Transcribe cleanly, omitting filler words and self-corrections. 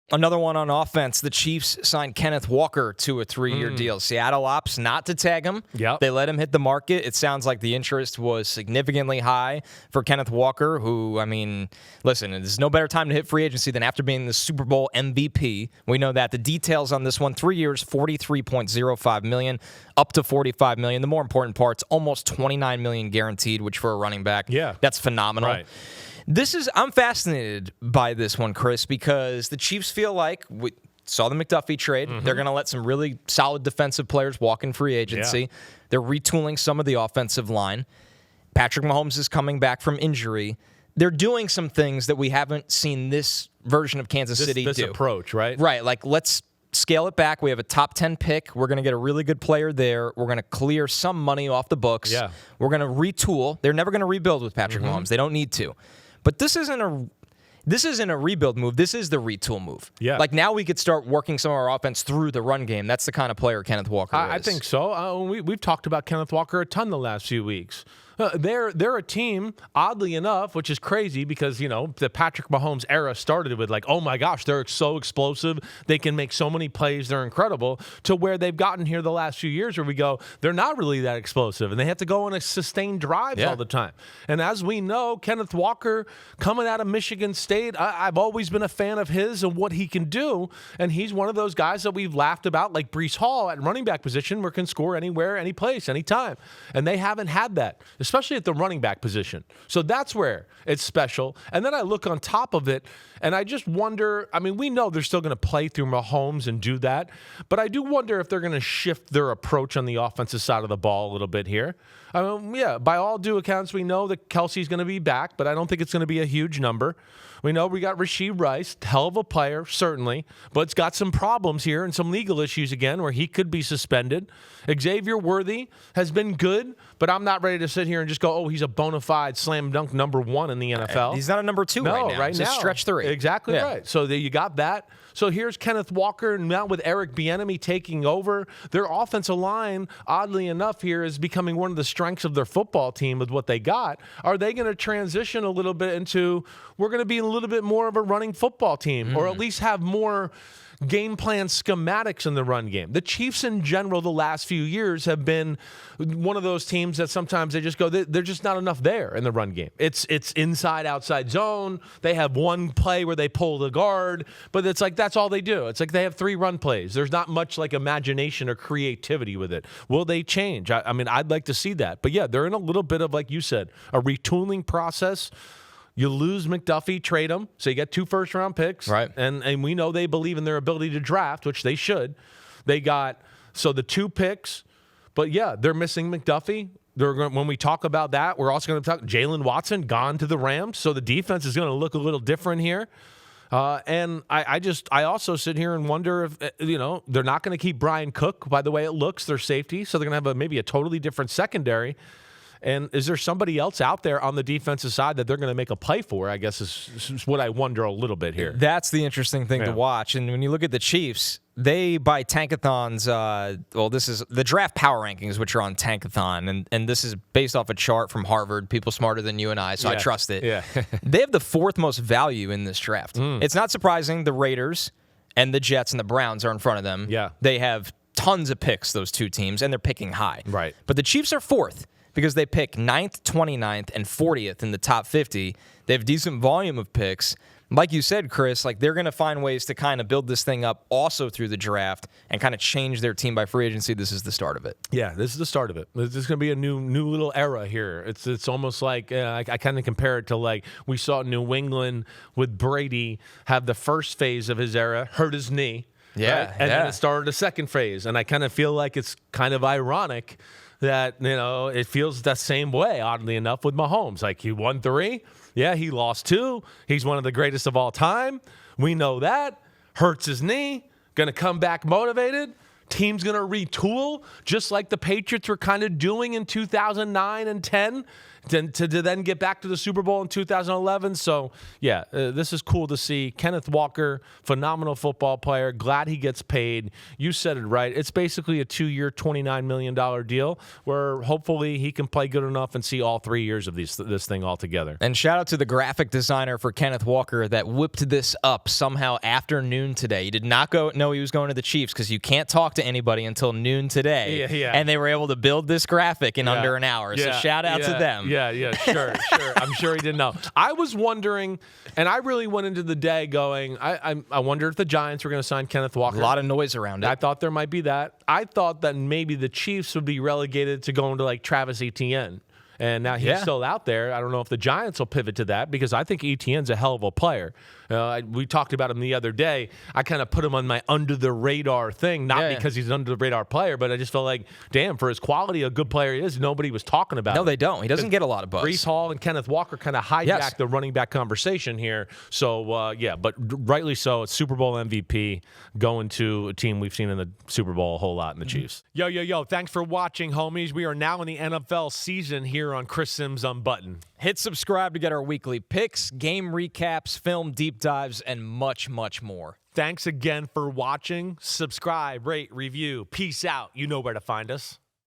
Another one on offense. The Chiefs signed Kenneth Walker to a 3-year deal. Seattle opts not to tag him. Yep. They let him hit the market. It sounds like the interest was significantly high for Kenneth Walker, who, I mean, listen, there's no better time to hit free agency than after being the Super Bowl MVP. We know that. The details on this one, 3 years, $43.05 million, up to $45 million. The more important part's almost $29 million guaranteed, which for a running back, that's phenomenal. Right. I'm fascinated by this one, Chris, because the Chiefs feel like we saw the McDuffie trade. They're going to let some really solid defensive players walk in free agency. Yeah. They're retooling some of the offensive line. Patrick Mahomes is coming back from injury. They're doing some things that we haven't seen this version of Kansas City do. This approach, right? Right. Like, let's scale it back. We have a top 10 pick. We're going to get a really good player there. We're going to clear some money off the books. Yeah. We're going to retool. They're never going to rebuild with Patrick Mahomes. They don't need to. But this isn't a rebuild move. This is the retool move. Yeah. Like, now we could start working some of our offense through the run game. That's the kind of player Kenneth Walker is. I think so. We've talked about Kenneth Walker a ton the last few weeks. They're a team, oddly enough, which is crazy because, you know, the Patrick Mahomes era started with like, oh my gosh, they're so explosive. They can make so many plays. They're incredible, to where they've gotten here the last few years where we go, they're not really that explosive and they have to go on a sustained drives all the time. And as we know, Kenneth Walker coming out of Michigan State, I've always been a fan of his and what he can do. And he's one of those guys that we've laughed about, like Breece Hall at running back position, where can score anywhere, any place, anytime. And they haven't had that, especially at the running back position. So that's where it's special. And then I look on top of it, and I just wonder, I mean, we know they're still going to play through Mahomes and do that, but I do wonder if they're going to shift their approach on the offensive side of the ball a little bit here. I mean, yeah, by all due accounts, we know that Kelsey's going to be back, but I don't think it's going to be a huge number. We know we got Rashee Rice, hell of a player, certainly, but it's got some problems here and some legal issues again where he could be suspended. Xavier Worthy has been good, but I'm not ready to sit here and just go, oh, he's a bona fide slam dunk number one in the NFL. He's not a number two right now. He's a stretch three. Exactly right. So there you got that. So here's Kenneth Walker, now with Eric Bieniemy taking over. Their offensive line, oddly enough, here is becoming one of the strengths of their football team with what they got. Are they going to transition a little bit into, we're going to be a little bit more of a running football team, or at least have more game plan schematics in the run game? The Chiefs in general the last few years have been one of those teams that sometimes they just go, they're just not enough there in the run game. It's inside, outside zone. They have one play where they pull the guard, but it's like that's all they do. It's like they have 3 run plays. There's not much like imagination or creativity with it. Will they change? I mean, I'd like to see that. But yeah, they're in a little bit of, like you said, a retooling process. You lose McDuffie, trade him, so you get 2 first-round picks. Right. And we know they believe in their ability to draft, which they should. They got, so the 2 picks, but yeah, they're missing McDuffie. When we talk about that, we're also going to talk Jalen Watson gone to the Rams, so the defense is going to look a little different here. And I also sit here and wonder if, they're not going to keep Brian Cook, by the way it looks, their safety, so they're going to have maybe a totally different secondary. And is there somebody else out there on the defensive side that they're going to make a play for, I guess is what I wonder a little bit here. That's the interesting thing to watch. And when you look at the Chiefs, they, by Tankathon's, this is the draft power rankings, which are on Tankathon, and this is based off a chart from Harvard, people smarter than you and I, so I trust it. Yeah. They have the 4th most value in this draft. It's not surprising the Raiders and the Jets and the Browns are in front of them. Yeah. They have tons of picks, those 2 teams, and they're picking high. Right. But the Chiefs are 4th. Because they pick 9th, 29th, and 40th in the top 50. They have decent volume of picks. Like you said, Chris, like they're going to find ways to kind of build this thing up also through the draft and kind of change their team by free agency. This is the start of it. Yeah, this is the start of it. This is going to be a new little era here. It's almost like I kind of compare it to like we saw New England with Brady have the first phase of his era, hurt his knee. Yeah. Right? And then it started a second phase. And I kind of feel like it's kind of ironic that, it feels the same way, oddly enough, with Mahomes. Like, he won 3. Yeah, he lost 2. He's one of the greatest of all time. We know that. Hurts his knee. Going to come back motivated. Team's going to retool just like the Patriots were kind of doing in 2009 and 10 to then get back to the Super Bowl in 2011. So, yeah, this is cool to see. Kenneth Walker, phenomenal football player. Glad he gets paid. You said it right. It's basically a 2-year, $29 million deal where hopefully he can play good enough and see all 3 years of this thing all together. And shout out to the graphic designer for Kenneth Walker that whipped this up somehow after noon today. He did not know he was going to the Chiefs because you can't talk to anybody until noon today. Yeah. And they were able to build this graphic in under an hour. So shout out to them. Yeah, sure. I'm sure he didn't know. I was wondering, and I really went into the day going, I wonder if the Giants were going to sign Kenneth Walker. A lot of noise around it. I thought there might be that. I thought that maybe the Chiefs would be relegated to going to like Travis Etienne. And now he's still out there. I don't know if the Giants will pivot to that because I think Etienne's a hell of a player. We talked about him the other day. I kind of put him on my under-the-radar thing, not because he's an under-the-radar player, but I just felt like, damn, for his quality, a good player he is. Nobody was talking about him. No, they don't. He doesn't get a lot of buzz. Breece Hall and Kenneth Walker kind of hijacked the running back conversation here. So, but rightly so. It's Super Bowl MVP going to a team we've seen in the Super Bowl a whole lot in the Chiefs. Yo. Thanks for watching, homies. We are now in the NFL season here on Chris Simms Unbuttoned. Hit subscribe to get our weekly picks, game recaps, film deep dives, and much, much more. Thanks again for watching. Subscribe, rate, review. Peace out. You know where to find us.